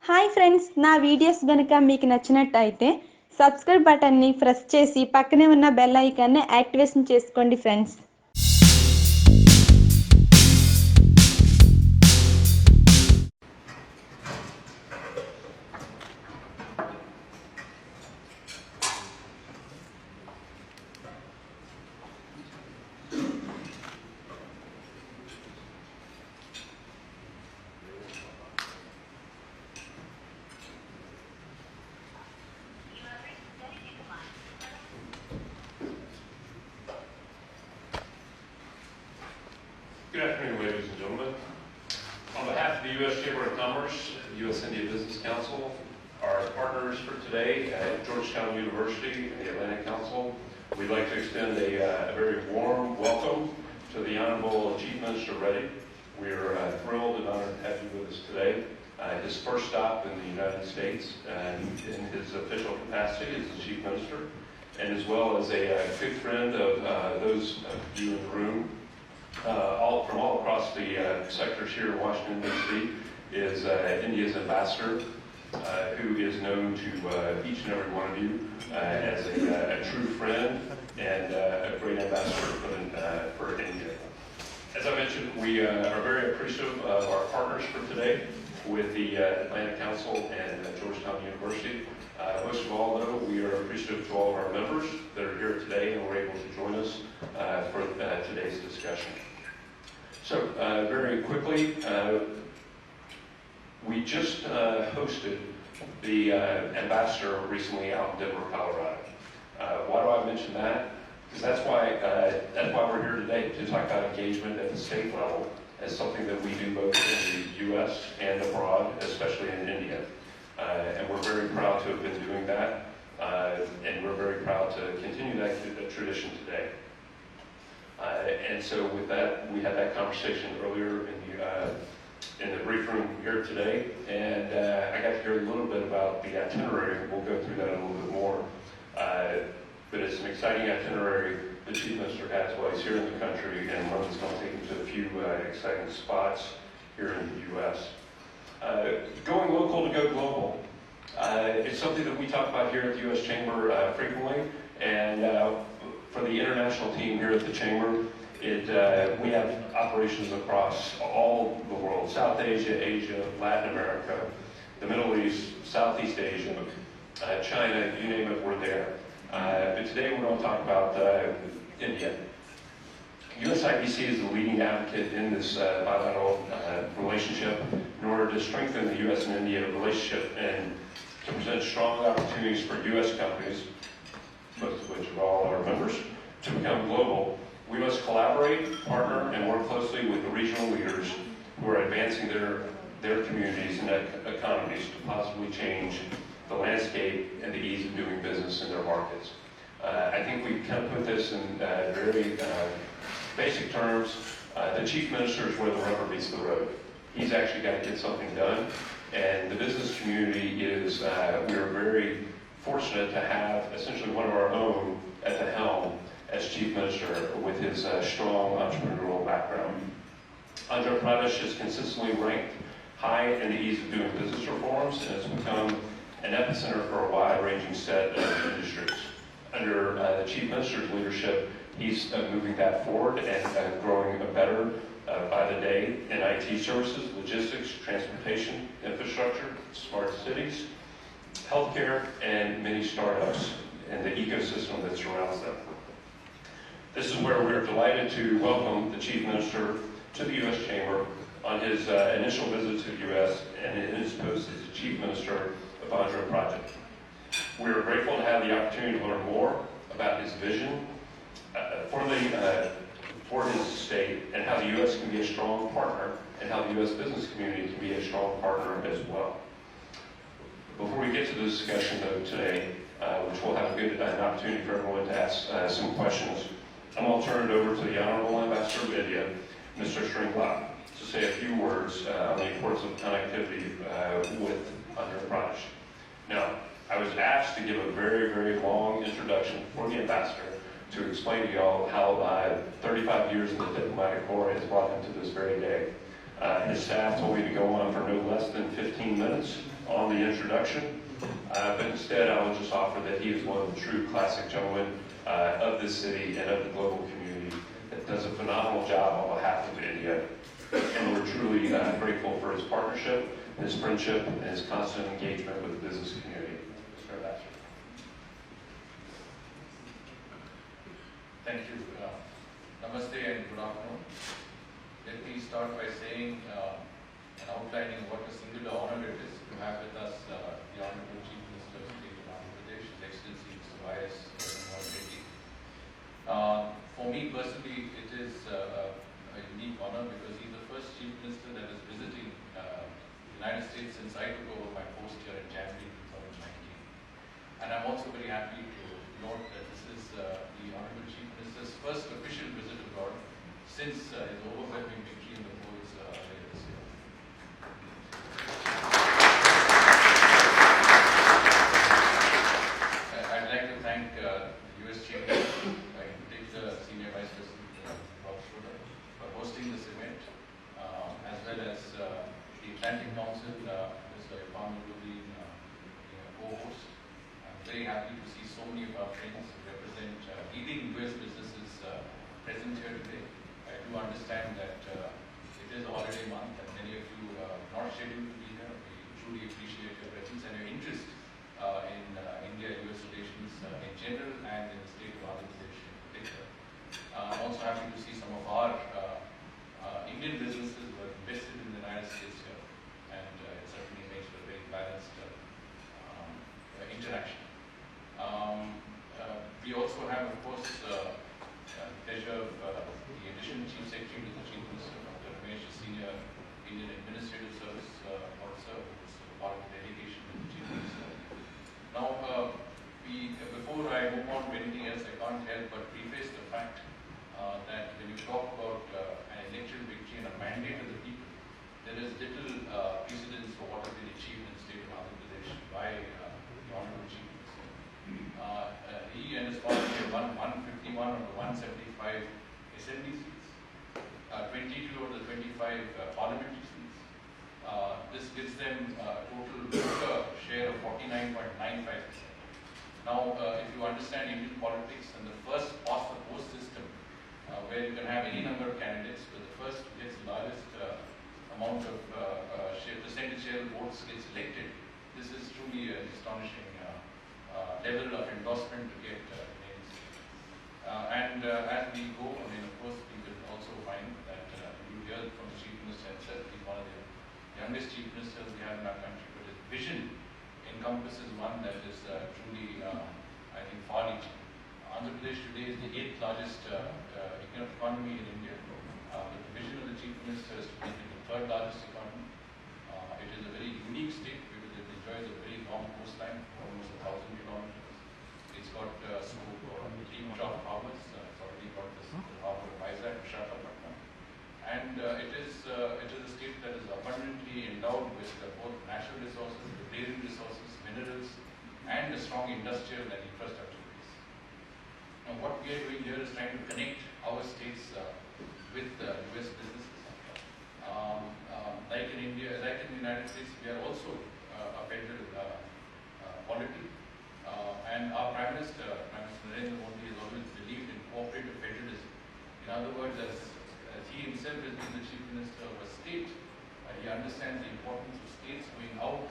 Hi friends, నా videos గనుక మీకు నచ్చినట్టయితే సబ్స్క్రైబ్ బటన్ని ప్రెస్ చేసి పక్కనే ఉన్న బెల్ ఐకాన్ని యాక్టివేషన్ చేసుకోండి friends. Good afternoon, ladies and gentlemen. On behalf of the U.S. Chamber of Commerce, U.S. India Business Council, our partners for today at Georgetown University and the Atlantic Council, we'd like to extend a very warm welcome to the Honorable Chief Minister Reddy. We're thrilled and honored to have you with us today. His first stop in the United States in his official capacity as the Chief Minister, and as well as a good friend of those of you in the room. From all across the sectors here in Washington, D.C. is India's ambassador, who is known to each and every one of you as a true friend and a great ambassador for India. As I mentioned, we are very appreciative of our partners for today with the Atlantic Council and Georgetown University. Most of all, though, we are appreciative to all of our members that are here today and were able to join us for today's discussion. So, very quickly, we just hosted the ambassador recently out in Denver, Colorado. Why do I mention that? Because that's why we're here today, to talk about engagement at the state level as something that we do both in the U.S. and abroad, especially in India. And we're very proud to have been doing that, and we're very proud to continue that tradition today. And so with that, we had that conversation earlier in the brief room here today, and I got to hear a little bit about the itinerary. We'll go through that a little bit more. But it's an exciting itinerary the Chief Minister has while he's here in the country, and one that's going to take him to a few exciting spots here in the U.S. Going local to go global. It's something that we talk about here at the U.S. Chamber frequently, and for the international team here at the Chamber, we have operations across all the world: South Asia, Asia, Latin America, the Middle East, Southeast Asia, China, you name it, we're there. But today we're going to talk about India. USIBC is the leading advocate in this bilateral relationship in order to strengthen the U.S. and India relationship and to present strong opportunities for U.S. companies, most of which are all our members, to become global. We must collaborate, partner, and work closely with the regional leaders who are advancing their communities and economies to positively change the landscape and the ease of doing business in their markets. I think we kind of put this in very basic terms. The Chief Minister is where the rubber meets the road. He's actually got to get something done, and the business community is, we are very fortunate to have essentially one of our own at the helm as Chief Minister with his strong entrepreneurial background. Andhra Pradesh is consistently ranked high in the ease of doing business reforms and has become an epicenter for a wide-ranging set of industries. Under the Chief Minister's leadership, he's moving that forward and growing better by the day in IT services, logistics, transportation, infrastructure, smart cities, healthcare, and many startups and the ecosystem that surrounds them. This is where we're delighted to welcome the Chief Minister to the U.S. Chamber on his initial visit to the U.S. and in his post as the Chief Minister of Andhra Pradesh. We are grateful to have the opportunity to learn more about his vision for his state and how the U.S. can be a strong partner and how the U.S. business community can be a strong partner as well. Before we get to the discussion though today, which will have an opportunity for everyone to ask some questions, I'm going to turn it over to the Honorable Ambassador of India, Mr. Shringla, to say a few words on the importance of connectivity with Andhra Pradesh. Now, I was asked to give a very, very long introduction for the ambassador to explain to y'all how 35 years in the diplomatic corps has brought him to this very day. His staff told me to go on for no less than 15 minutes on the introduction, but instead I will just offer that he is one of the true classic gentlemen of this city and of the global community that does a phenomenal job on behalf of India. And we're truly grateful for his partnership, his friendship, and his constant engagement with the business community. Mr. Ambassador. Thank you. Namaste and good afternoon. Let me start by saying and outlining what a singular honor it is to have with us the Honorable Chief Minister of the State of Andhra Pradesh, His Excellency Mr. JAGAN Mohan Reddy. For me personally, it is a unique honor because he's the first Chief Minister that is visiting the United States since I took over my post here in January 2019. And I'm also very happy to note that this is the Honorable Chief Minister's first official visit abroad since his overwhelming victory in the polls earlier this year. I'd like to thank the US Chief Minister, in particular Senior Vice President Rob Schroeder, for hosting this event, as well as the Atlantic Council, Mr. Irfan Nurudin, co-host. I'm very happy to see so many of our friends who represent leading US businesses present here today. I do understand that it is a holiday month and many of you are not scheduled to be here. We truly appreciate your presence and your interest in India-US relations in general and in the state of Andhra Pradesh in particular. I'm also happy to see some of our Indian businesses who have invested in the United States here, and it certainly makes for a very balanced interaction. We also have, of course, the pleasure of the Additional Chief Secretary to the Chief Minister, Dr. Ramesh, Senior Indian Administrative Service Officer, who is part of the delegation to the Chief Minister. Now, before I move on to anything else, I can't help but preface the fact that when you talk about an electoral victory and a mandate of the people, there is little precedence for what has been achieved in the state of Andhra Pradesh by the Honorable Chief Minister. He and his party have won 151 of the 175 assembly seats, 22 of the 25 parliamentary seats. This gives them a total voter share of 49.95%. Now, if you understand Indian politics and the first past the post system, where you can have any number of candidates, but the first who gets the largest amount of percentage share of votes gets elected, this is truly an astonishing level of endorsement to get names. And as we go, I mean, of course, we will also find that you hear from the Chief Minister himself. He's one of the youngest Chief Ministers we have in our country, but his vision encompasses one that is truly, I think, far-reaching. Andhra Pradesh today is the 8th largest economy in India. But the vision of the Chief Minister is to make it the 3rd largest economy. It is a very unique state because it enjoys a very long coastline, almost 1,000 kilometers. It's got scope for deep drop harbors. It's already got the harbor of Vizag, Visakhapatnam. And it is a state that is abundantly endowed with both natural resources, riparian resources, minerals, and a strong industrial and infrastructure base. Now, what we are doing here is trying to connect our states with US businesses. Like in India, like in the United States, we are also a federal polity. And our Prime Minister Narendra Modi, has always believed in cooperative federalism. In other words, as he himself has been the Chief Minister of a state, he understands the importance of states going out,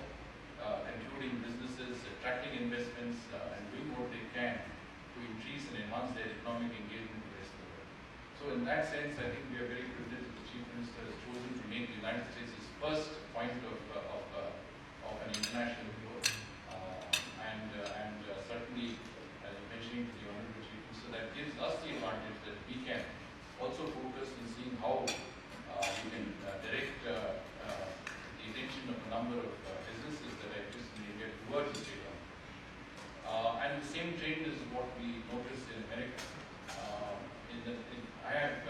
concluding businesses, attracting investments, and doing what they can to increase and enhance their economic engagement with the rest of the world. So in that sense, I think we are very privileged that the Chief Minister has chosen to make the United States his first point of an international view. And certainly, as you mentioned to the Honorable Chief Minister, that gives us the advantage that we can also focus on seeing how we can direct the attention of a number of businesses that exist in India towards the state. And the same trend is what we notice in America. I have,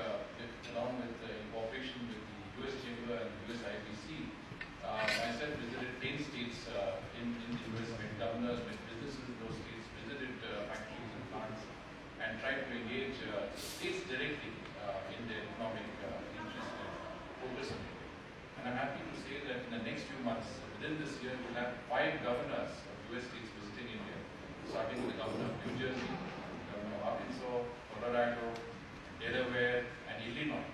along with in cooperation with the US Chamber and the US IBC, myself months. Within this year, we'll have 5 governors of US states visiting India, starting with the governor of New Jersey, governor of Arkansas, Colorado, Delaware, and Illinois.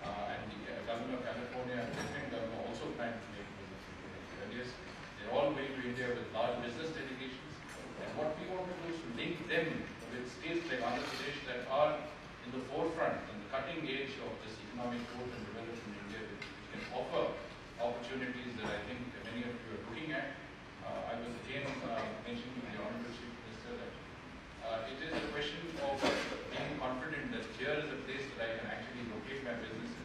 And the governor of California and Lieutenant governor also plan to make visits to the earliest. They're all going to India with large business delegations. And what we want to do is to link them with states like Andhra Pradesh that are in the forefront, in the cutting edge of this economic growth and development in India, which can offer opportunities that I think many of you are looking at. I was again mentioning to the Honorable Chief Minister that it is a question of being confident that here is a place that I can actually locate my businesses.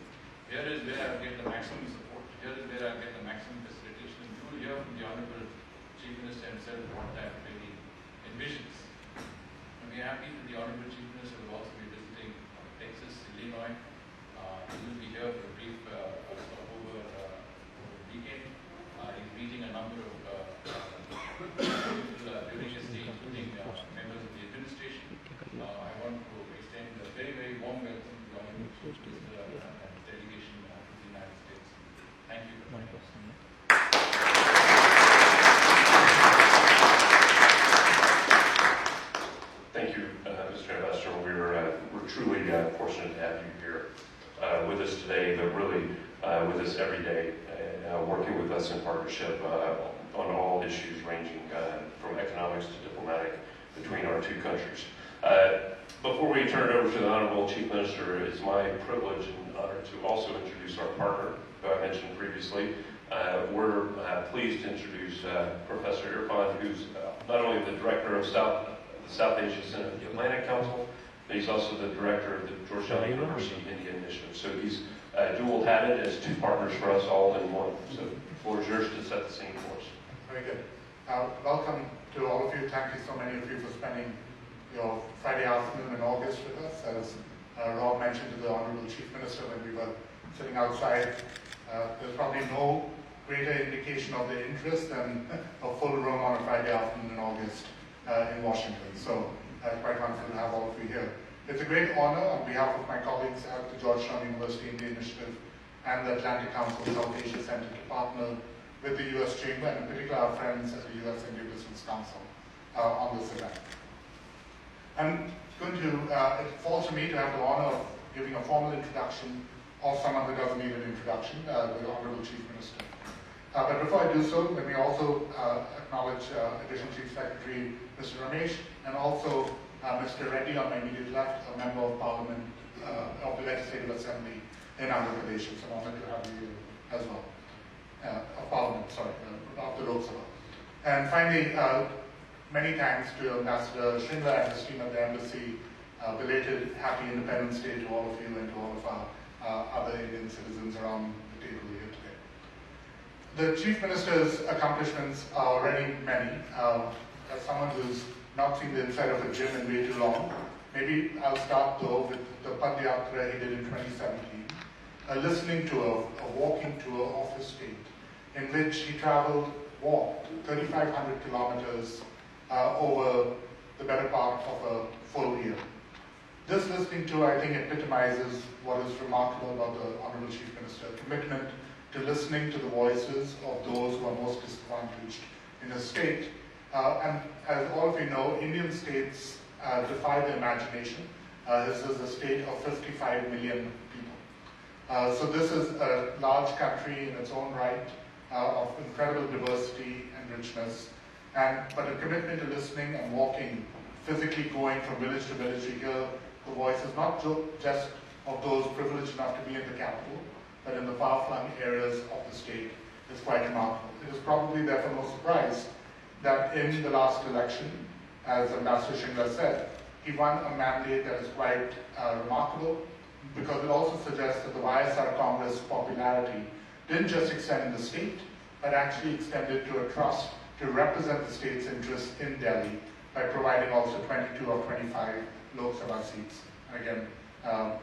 Here is where I will get the maximum support. Here is where I will get the maximum facilitation. And you will hear from the Honorable Chief Minister himself what that really envisions. And we are happy that the Honorable Chief Minister will also be visiting Texas, Illinois. He will be here for a brief stopover weekend. He's meeting a number of people during his stay, including members of the administration. I want to extend a very, very warm welcome to the Honorable Chief Minister and his delegation to the United States. Thank you for joining us. Thank you, Mr. Ambassador. We're truly fortunate to have you here with us today, but really with us every day, and working with us in partnership on all issues ranging from economics to diplomatic between our two countries. Before we turn it over to the Honorable Chief Minister, it's my privilege and honor to also introduce our partner, who I mentioned previously. We're pleased to introduce Professor Irfan, who's not only the director of the South Asia Center of the Atlantic Council, but he's also the director of the Georgetown University India Initiative. So he's dual-hatted as 2 partners for us all in one. So the floor is yours to set the scene for us. Very good. Welcome to all of you. Thank you so many of you for spending your Friday afternoon in August with us. As Rob mentioned to the Honorable Chief Minister when we were sitting outside, there's probably no greater indication of their interest than a full room on a Friday afternoon in August in Washington. So quite wonderful to have all of you here. It's a great honor on behalf of my colleagues at the Georgetown University India Initiative and the Atlantic Council South Asia Center to partner with the U.S. Chamber and in particular our friends at the U.S. India Business Council on this event. It falls to me to have the honor of giving a formal introduction of someone who doesn't need an introduction, the Honorable Chief Minister. But before I do so, let me also acknowledge Additional Chief Secretary Mr. Ramesh and also Mr. Reddy on my immediate left, a Member of Parliament of the Legislative Assembly in Andhra Pradesh. It's an honor to have you as well. Of Parliament, sorry, of the Lok Sabha. And finally, many thanks to Ambassador Shringla and his team at the Embassy. Belated Happy Independence Day to all of you and to all of our other Indian citizens around the table here today. The Chief Minister's accomplishments are already many. As someone who's not seen the inside of a gym in way too long, maybe I'll start though with the Padayatra he did in 2017, a listening tour, a walking tour of his state, in which he walked 3,500 kilometers over the better part of a full year. This listening tour, I think, epitomizes what is remarkable about the Honorable Chief Minister, commitment to listening to the voices of those who are most disadvantaged in a state. And as all of you know, Indian states defy the imagination. This is a state of 55 million people. So this is a large country in its own right, of incredible diversity and richness, but a commitment to listening and walking, physically going from village to village to hear the voices, not just of those privileged enough to be in the capital, but in the far-flung areas of the state, is quite remarkable. It is probably therefore no surprise that in the last election, as Ambassador Shringla said, he won a mandate that is quite remarkable, because it also suggests that the YSR Congress popularity didn't just extend in the state, but actually extended to a trust to represent the state's interests in Delhi by providing also 22 of 25 Lok Sabha seats. And again,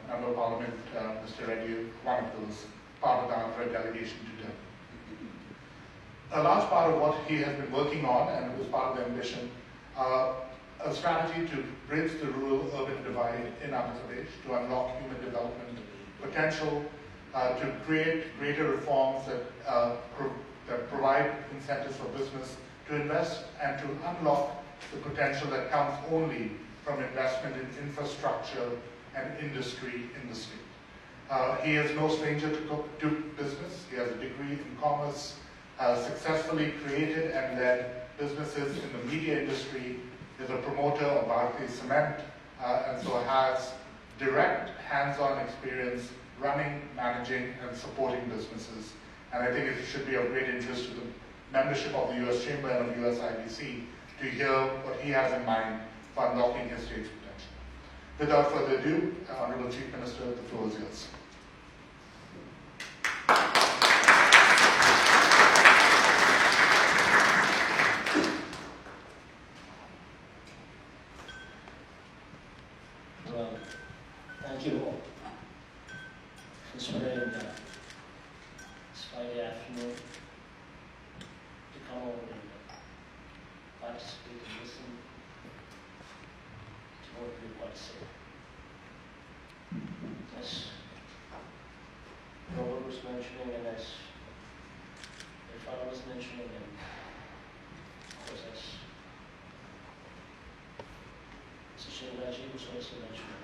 Member of Parliament, Mr. Reddy, one of those, part of the Andhra delegation to Delhi. A large part of what he has been working on, and it was part of the ambition, a strategy to bridge the rural-urban divide in Andhra Pradesh, to unlock human development potential, to create greater reforms that that provide incentives for business to invest and to unlock the potential that comes only from investment in infrastructure and industry in the state. He is no stranger to business. He has a degree in commerce, successfully created and led businesses in the media industry, is a promoter of Bharati Cement, and so has direct hands-on experience running, managing, and supporting businesses. And I think it should be of great interest to the membership of the US Chamber and of USIBC to hear what he has in mind for unlocking his state's potential. Without further ado, Honorable Chief Minister, the floor is yours. Well, thank you all for sparing this Friday afternoon to come over and participate and listen to what we've got to say. As Robert was mentioning, and as Irfan was mentioning, and of course as Sushil Raji was also mentioning,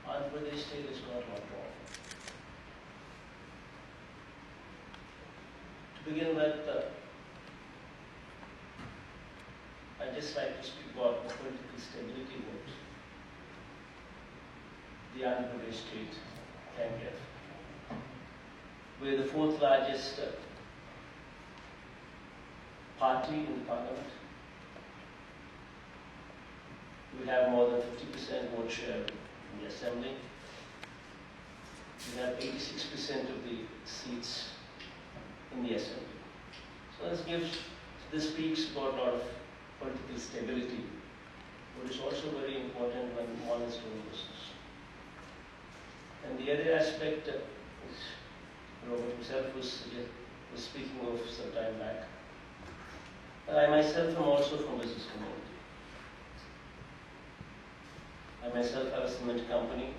Andhra Pradesh state has got a lot to offer. To begin with, I'd just like to speak about the political stability that the Andhra Pradesh state can give. We're the fourth largest party in the parliament. We have more than 50% vote share in the assembly. We have 86% of the seats in the assembly. So this speaks about a lot of political stability, but it's also very important when one is doing business. And the other aspect, which Robert himself was speaking of some time back, I myself am also from business community. I myself have a cement company,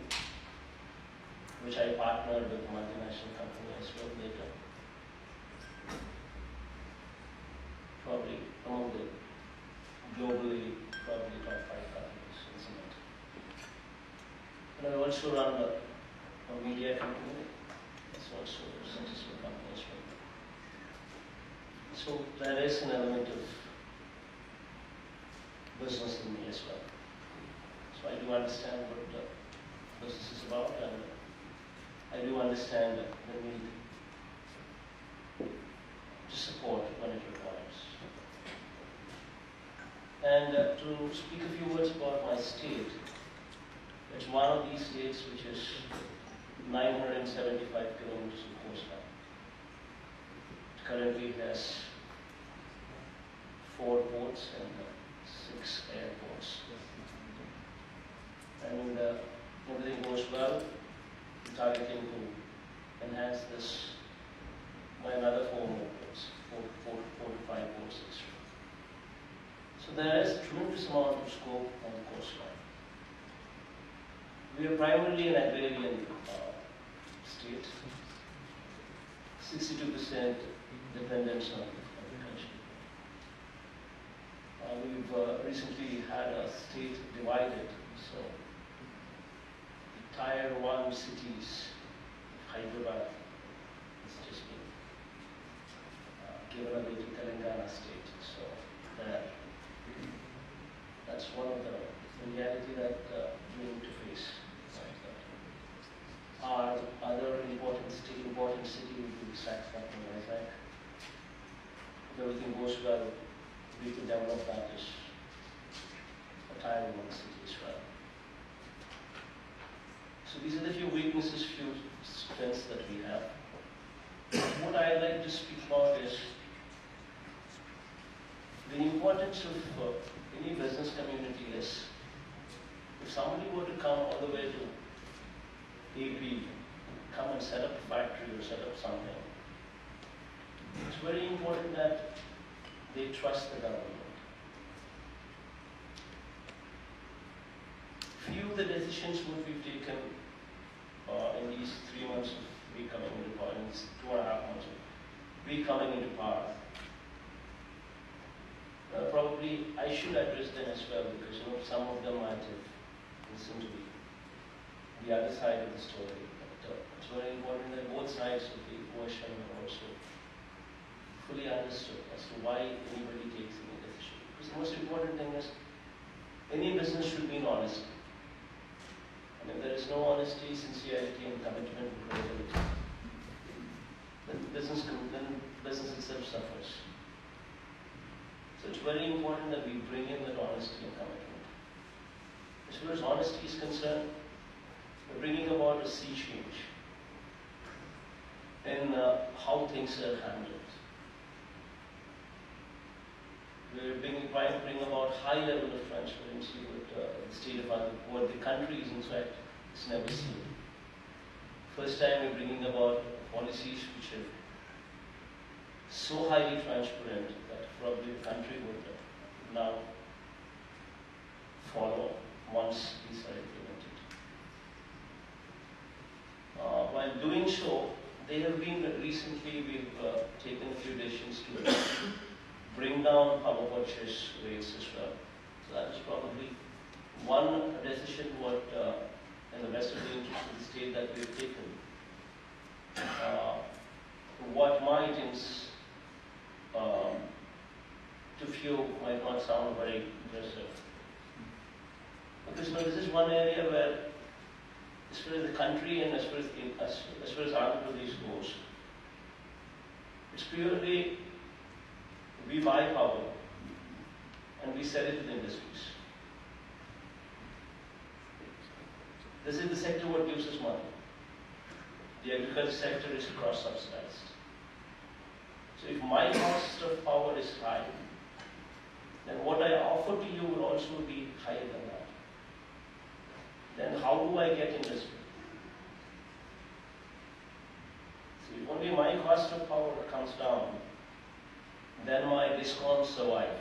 which I partnered with a multinational company as well later. Probably among the globally, probably top 5 companies in cement. And I also run a media company. It's also a successful company as well. So there is an element of business in me as well. So I do understand what business is about, and I do understand the need to support when it requires. And to speak a few words about my state, it's one of these states which is 975 kilometers of coastline. It currently has 4 ports and 6 airports. And everything goes well. We're targeting to enhance this by another 4 more ports, 4 to 5 ports extra. So there is a tremendous amount of scope on the coastline. We are primarily an agrarian state, 62% dependence on agriculture. We've recently had a state divided, so the Tier 1 cities, Hyderabad, has just been given away to Telangana state. So that's one of the reality that we need to face. Our other important city would be Visakhapatnam, Vizag. If everything goes well, we can develop that as a Tier 1 city as well. So these are the few weaknesses, few strengths that we have. What I'd like to speak about is the importance of any business community is, if somebody were to come all the way to AP, come and set up a factory or set up something, it's very important that they trust the government. Few of the decisions what we've taken in these 3 months of becoming independent, 2.5 months of we coming into power. Probably I should address them as well, because some of them might have listened to the other side of the story. But it's very important that both sides of the equation are also fully understood as to why anybody takes any decision. Because the most important thing is any business should be in honesty. And if there is no honesty, sincerity, and commitment and credibility, then business itself suffers. So it's very important that we bring in that honesty and commitment. As far as honesty is concerned, we're bringing about a sea change in how things are handled. We're trying to bring about high level of transparency with the state of what the country is in fact has never seen. First time we're bringing about policies which are so highly transparent that probably the country would now follow once these are implemented. While doing so, they have been recently, we've taken a few decisions to bring down power purchase rates as well. So that is probably one decision in the rest of the interest of the state that we have taken. What might to few might not sound very impressive. Because this is one area where, as far as the country and as far as Andhra Pradesh goes, it's purely we buy power and we sell it to the industries. This is the sector what gives us money. The agriculture sector is cross-subsidized. So if my cost of power is high, then what I offer to you will also be higher than that. Then how do I get industry? So if only my cost of power comes down, then my discounts survive.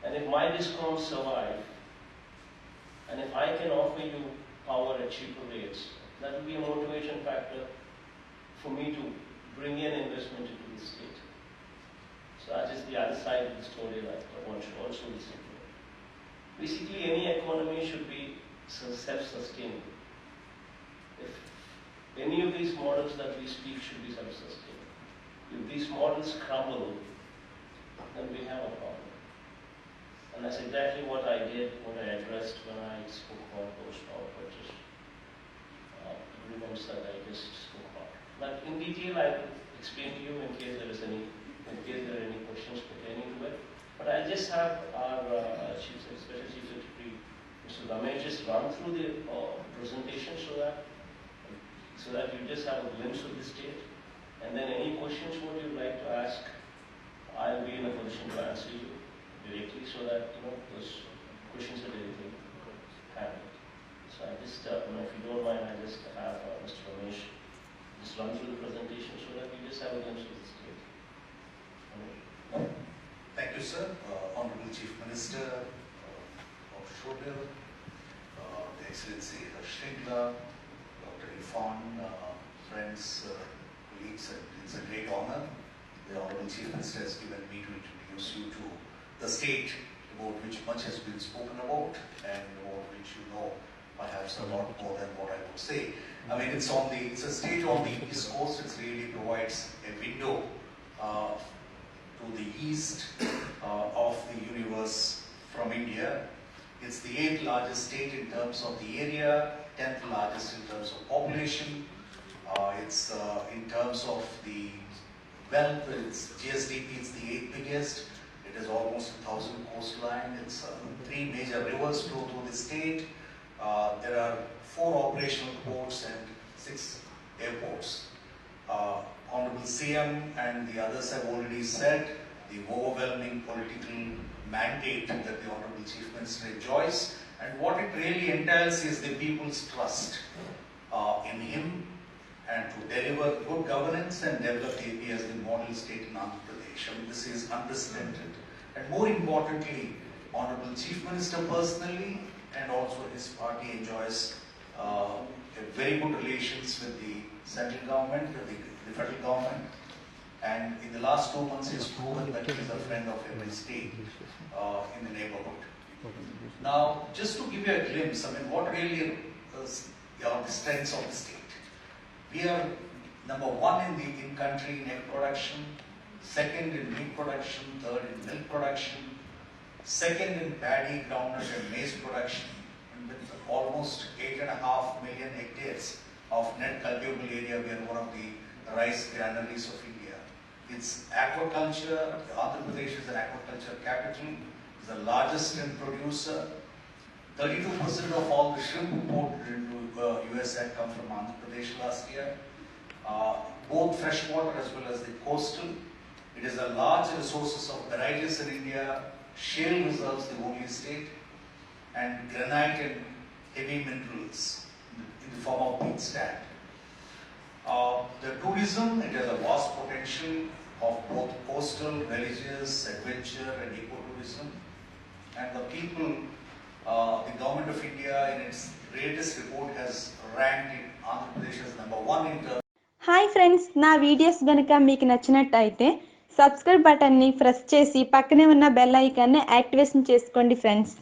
And if my discounts survive, and if I can offer you power at cheaper rates, that will be a motivation factor for me to bring in investment into the state. So that is the other side of the story that one should also listen to. Basically, any economy should be self-sustaining. If any of these models that we speak should be self-sustaining. If these models crumble, then we have a problem. And that's exactly what I did, what I addressed when I spoke about those power purchase agreements that I just spoke about. But in detail, I will explain to you in case there are any questions pertaining to it. But I just have our Special Chief Secretary, Mr. Ramesh, just run through the presentation so that you just have a glimpse of the state. And then any questions what you'd like to ask, I'll be in a position to answer you directly so that those questions are directly handled. So I just, if you don't mind, I just have Mr. Ramesh just run through the presentation so that we just have a glimpse of the state. Thank you, sir. Honorable Chief Minister of Shodil, the Excellency Shringla, Dr. Irfan, friends, colleagues, it's a great honor. The Honorable Chief Minister has given me to introduce you to the state about which much has been spoken about and about which perhaps a lot more than what I would say. I mean, it's a state on the east coast. It really provides a window to the east of the universe from India. It's the 8th largest state in terms of the area, 10th largest in terms of population. It's in terms of the wealth, it's GSDP, it's the 8th biggest. It is almost 1,000 coastline. It's 3 major rivers flow through the state. There are 4 operational ports and 6 airports. Honorable CM and the others have already said the overwhelming political mandate that the Honorable Chief Minister enjoys, and what it really entails is the people's trust in him and to deliver good governance and develop AP as the model state in Andhra Pradesh. I mean, this is unprecedented. And more importantly, Honorable Chief Minister personally and also his party enjoys a very good relations with the central government, the the federal government, and in the last 2 months he's proven that he is a friend of every state in the neighborhood. Now, just to give you a glimpse, I mean, what really are the strengths of the state? We are number one in country in egg production, second in meat production, third in milk production, second in paddy, groundnut and maize production, and with almost 8.5 million hectares of net cultivable area, we are one of the rice granaries of India. It's aquaculture. Andhra Pradesh is an aquaculture capital. It's the largest shrimp producer. 32% of all the shrimp imported into US had come from Andhra Pradesh last year. Both freshwater as well as the coastal. It is a large resources of varieties in India. Shale reserves, the only state, and granite and heavy minerals in the form of peat sand. The tourism, it has a vast potential of both coastal, religious, adventure and ecotourism. And the people, the government of India in its latest report has ranked Andhra Pradesh as #1 in terms. Hi friends, నా videos కనుక మీకు నచ్చినట్టయితే subscribe బటన్ని press చేసి పక్కనే ఉన్న bell ఐకాన్ని activation చేసుకోండి ఫ్రెండ్స్.